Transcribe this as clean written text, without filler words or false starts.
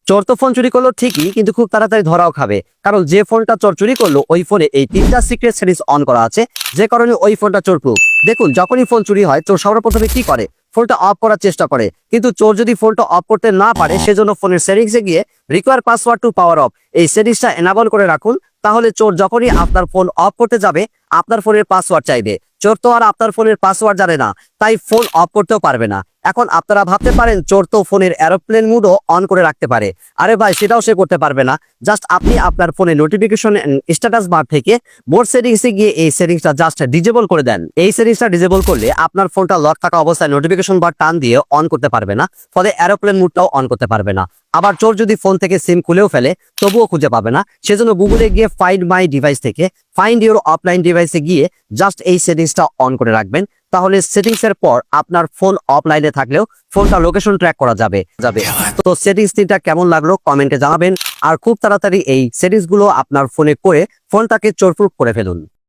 চোর তো ফোন চুরি করলো ঠিকই, কিন্তু খুব তাড়াতাড়ি ধরাও খাবে। কারণ যে ফোনটা চোর চুরি করলো ওই ফোনে এই 3টা সিক্রেট সেটিংস অন করা আছে, যে কারণে ওই ফোনটা চোর প্রুফ। দেখুন, যখনই ফোন চুরি হয় চোর সবার প্রথমে কি করে, ফোনটা অফ করার চেষ্টা করে। কিন্তু চোর যদি ফোনটা অফ করতে না পারে, সেজন্য ফোনের সেটিংসে গিয়ে require password to power off এই সেটিংসটা এনাবল করে রাখুন। তাহলে চোর যখনই আপনার ফোন অফ করতে যাবে আপনার ফোনের পাসওয়ার্ড চাইবে। চোর তো আর আপনার ফোনের পাসওয়ার্ড জানে না, তাই ফোন অফ করতেও পারবে না। এখন আপনারা ভাবতে পারেন চোর তো ফোনের এরোপ্লেন মোডও অন করে রাখতে পারে। আরে ভাই, সেটাও সে করতে পারবে না। জাস্ট আপনি আপনার ফোনে নোটিফিকেশন স্ট্যাটাস বার থেকে মোড সেটিংসে গিয়ে এই সেটিংসটা জাস্ট ডিজেবল করে দেন। এই সেটিংসটা ডিজেবল করলে আপনার ফোনটা লক থাকা অবস্থায় নোটিফিকেশন বার টান দিয়ে অন করতে পারবে না, ফলে এরোপ্লেন মোডটাও অন করতে পারবে না। আবার চোর যদি ফোন থেকে সিম খুলেও ফেলে তবুও খুঁজে পাবে না। সেজন্য গুগলে গিয়ে ফাইন্ড মাই ডিভাইস থেকে ফাইন্ড ইউর অফলাইন ডিভাইসে গিয়ে জাস্ট এই সেটিংসটা অন করে রাখবেন। তাহলে সেটিংস এর পর আপনার ফোন অফলাইনে থাকলেও ফোনটা লোকেশন ট্র্যাক করা যাবে। তো সেটিংস তিনটা কেমন লাগলো কমেন্টে জানাবেন। আর খুব তাড়াতাড়ি এই সেটিংস গুলো আপনার ফোনে করে ফোনটাকে চোরপ্রুফ করে ফেলুন।